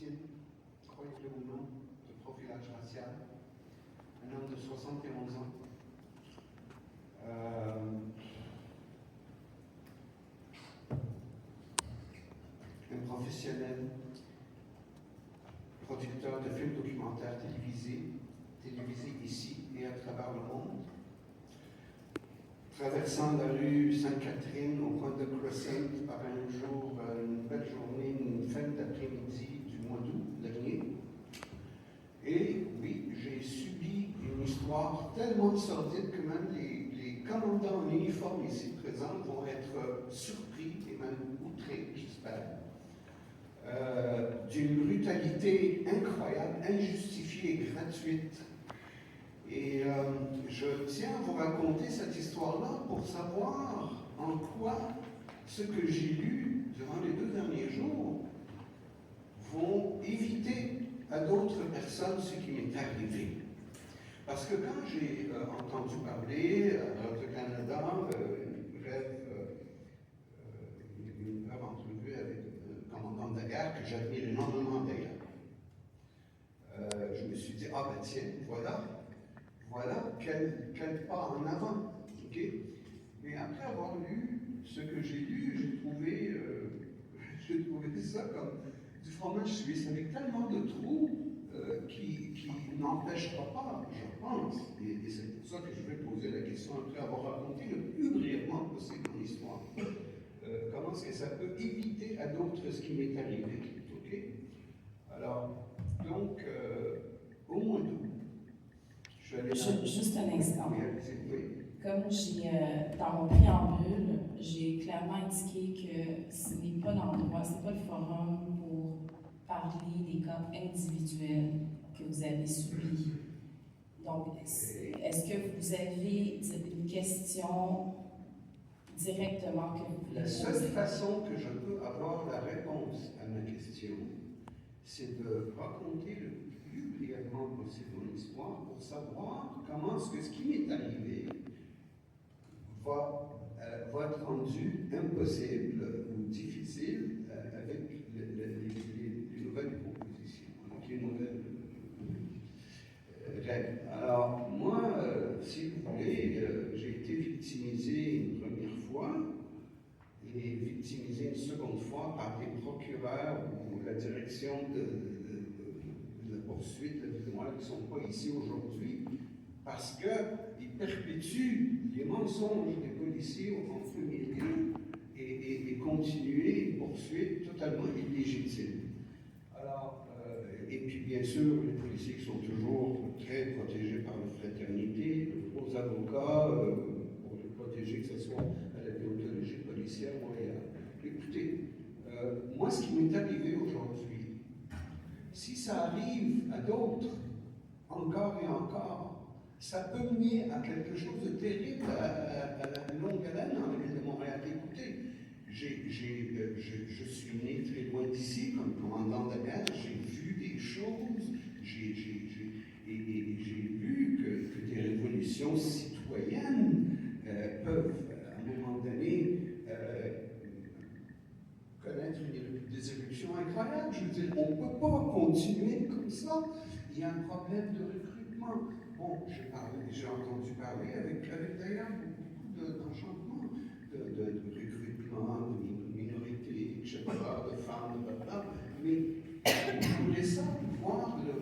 victime, croyez-le ou non, de profilage racial, un homme de 71 ans. Un professionnel, producteur de films documentaires télévisés ici et à travers le monde. Traversant la rue Sainte-Catherine au coin de Crescent par un jour, une belle journée, une fin d'après-midi du mois d'août dernier. Et oui, j'ai subi une histoire tellement sordide que même les commandants en uniforme ici présents vont être surpris et même outrés, j'espère, d'une brutalité incroyable, injustifiée et gratuite. Et je tiens à vous raconter cette histoire-là pour savoir en quoi ce que j'ai lu durant les 2 derniers jours vont éviter à d'autres personnes ce qui m'est arrivé. Parce que quand j'ai entendu parler à Radio-Canada, une brève entrevue avec le commandant de la guerre, que j'admire énormément d'ailleurs, je me suis dit, ah ben tiens, voilà quel pas en avant. Okay? Mais après avoir lu ce que j'ai lu, j'ai trouvé ça comme du fromage suisse, avec tellement de trous qui n'empêchera pas, je pense, et c'est pour ça que je vais poser la question après avoir raconté le plus brièvement possible mon histoire. Comment est-ce que ça peut éviter à d'autres ce qui m'est arrivé? Okay? Alors, donc, au mois d'août, Juste un instant. Oui. Comme dans mon préambule, j'ai clairement indiqué que ce n'est pas l'endroit, ce n'est pas le forum pour parler des cas individuels que vous avez subis. Donc, est-ce que vous avez une question directement que vous voulez La seule poser? façon que je peux avoir la réponse à ma question, c'est de raconter le plus brièvement possible mon histoire pour savoir comment est-ce que ce qui m'est arrivé va être rendu impossible ou difficile avec les nouvelles propositions, avec les nouvelles règles. Alors, moi, si vous voulez, j'ai été victimisé une première fois et victimisé une seconde fois par des procureurs ou la direction de la poursuite, évidemment, qui ne sont pas ici aujourd'hui, parce qu'ils perpétuent les mensonges des policiers en premier lieu et continuer une poursuite totalement illégitime. Alors, et puis bien sûr, les policiers qui sont toujours très protégés par la fraternité, aux avocats, pour les protéger, que ce soit à la déontologie policière ou ailleurs. Écoutez, moi, ce qui m'est arrivé aujourd'hui, si ça arrive à d'autres, encore et encore, ça peut mener à quelque chose de terrible à la longue haleine dans la ville de Montréal. Écoutez, je suis né très loin d'ici comme commandant de guerre, j'ai vu des choses, j'ai vu que des révolutions citoyennes peuvent, à un moment donné, connaître des éruptions incroyables. Je veux dire, on ne peut pas continuer comme ça. Il y a un problème de recrutement. Bon, j'ai entendu parler avec d'ailleurs beaucoup d'enchantement, de recrutement, de minorités, etc., de femmes, mais j'aimerais ça voir le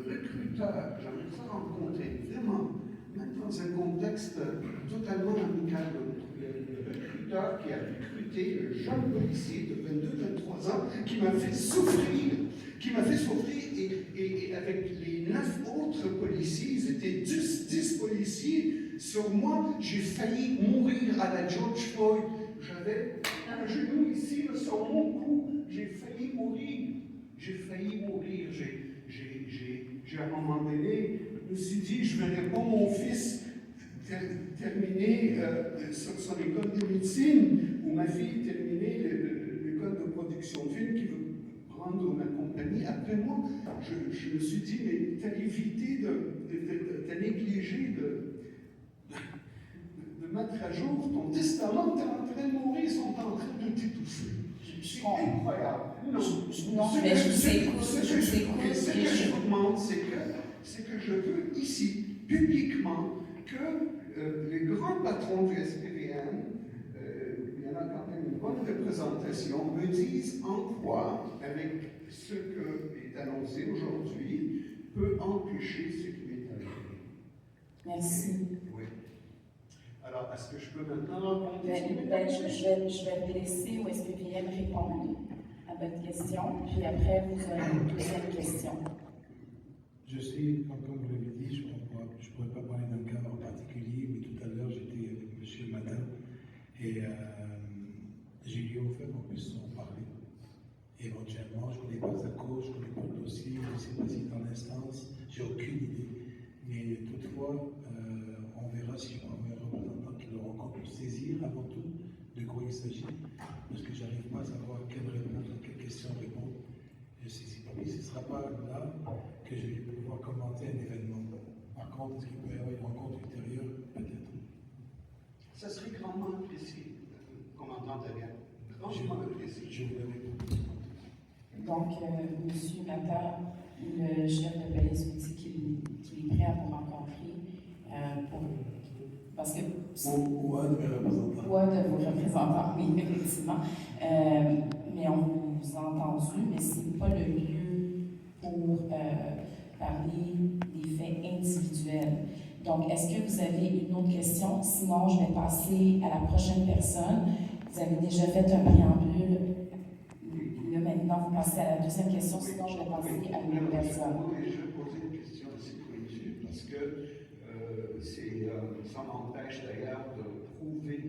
recruteur, j'aimerais ça rencontrer vraiment, même dans un contexte totalement amical, le recruteur qui a recruté le jeune policier de 22-23 ans qui m'a fait souffrir, et avec les 9 autres policiers, ils étaient 10 policiers sur moi, j'ai failli mourir à la George Floyd. J'avais un genou ici, là, sur mon cou, j'ai failli mourir. À un moment donné, je me suis dit, je ne verrai pas mon fils terminer son école de médecine, ou ma fille terminer l'école de production de films qui veut prendre ma compagnie après moi. Je me suis dit, mais tu as évité t'as négligé de mettre à jour ton testament, tu es en train de mourir, ils sont en train de t'étouffer. C'est incroyable. Non, non, mais je vous écoute. Ce que je vous demande, c'est que je veux ici, publiquement, que les grands patrons du SPVM, il y en a quand même une bonne représentation, me disent en quoi, avec ce qui est annoncé aujourd'hui, peut empêcher ce qui est arrivé. Merci. Oui. Alors, est-ce que je peux maintenant répondre? Je vais laisser au SPVM répondre à votre question, puis après, vous aurez une deuxième question. Je sais, comme vous l'avez dit, je ne pourrais pas parler d'un cas en particulier, mais tout à l'heure, j'étais avec M. Matin et j'ai lui offert qu'on puisse en parler. Éventuellement, je ne connais pas sa cause, je ne connais pas le dossier, je ne sais pas si dans l'instance, j'ai aucune idée. Mais toutefois, on verra si on a un représentant qui le rencontre pour saisir avant tout de quoi il s'agit, parce que je n'arrive pas à savoir quelle réponse, à quelle question répondre. Je ne saisis pas, mais ce ne sera pas là que je vais pouvoir commenter un événement. Par contre, est-ce qu'il peut y avoir une rencontre ultérieure? Peut-être. Ça serait grandement apprécié, commandant Dagan. Grandement apprécié. Je vous l'avais Donc, M. Mata, le chef de police, vous dit qu'il est prêt à vous rencontrer parce que... Ou un de mes représentants. Ou un de vos représentants, oui, effectivement. Mais on vous a entendu, mais ce n'est pas le lieu pour parler des faits individuels. Donc, est-ce que vous avez une autre question? Sinon, je vais passer à la prochaine personne. Vous avez déjà fait un préambule. Là, maintenant, vous passez à la deuxième question, sinon je vais passer à une autre personne. Je vais poser une question assez pointue, parce que ça m'empêche d'ailleurs de prouver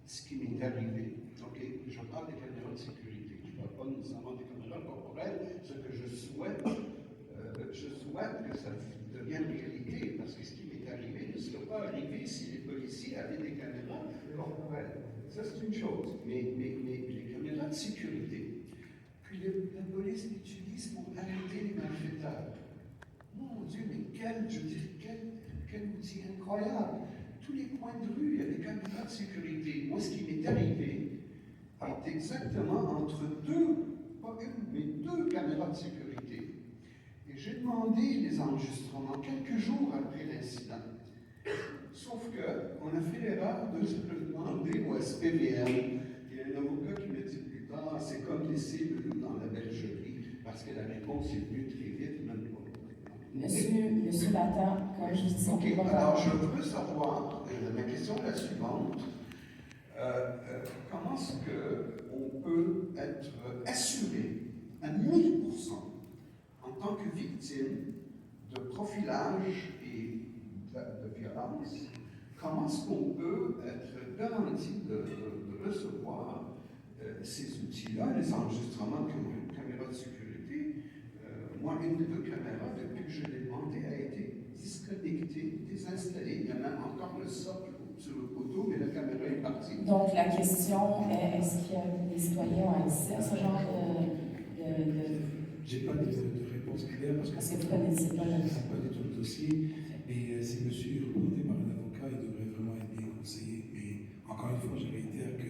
ce qui m'est arrivé. Okay? Je parle des caméras de sécurité. Je ne parle pas nécessairement des caméras corporelles. Ce que je souhaite que ça devienne réalité, parce que ce qui m'est arrivé ne serait pas arrivé si les policiers avaient des caméras corporelles. Ça, c'est une chose. Mais les caméras de sécurité, puis la police l'utilise pour arrêter les malfaiteurs. Mon Dieu, mais quel outil incroyable! Tous les coins de rue, il y a des caméras de sécurité. Moi, ce qui m'est arrivé est exactement entre deux, pas une, mais deux caméras de sécurité. Et j'ai demandé les enregistrements quelques jours après l'incident. Sauf qu'on a fait l'erreur de se demander au SPVM. Il y a un avocat qui m'a dit plus tard, c'est comme laisser le loup dans la bergerie, parce que la réponse est venue très vite, même pas. Monsieur Mata, comme je dis, OK, alors je veux savoir, ma question est la suivante. Comment est-ce qu'on peut être assuré à 1000% en tant que victime de profilage et de violence? Comment est-ce qu'on peut être garanti de recevoir ces outils-là, les enregistrements de caméras de sécurité? Moi, une des deux caméras, depuis que je l'ai demandé, a été disconnectée, désinstallée. Il y en a encore le socle sur le poteau, mais la caméra est partie. Donc, la question est, est-ce qu'il y a des citoyens ont accès à ce genre de... J'ai pas de réponse claire parce que vous connaissez pas du tout le dossier. Et si monsieur est représenté par un avocat, il devrait vraiment être bien conseillé. Mais encore une fois, je réitère que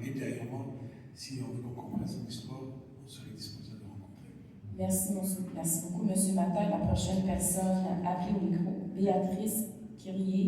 ultérieurement, si on veut qu'on comprenne son histoire, on serait disposé à le rencontrer. Merci beaucoup, monsieur Matin. La prochaine personne appelée au micro, Béatrice Kyrier.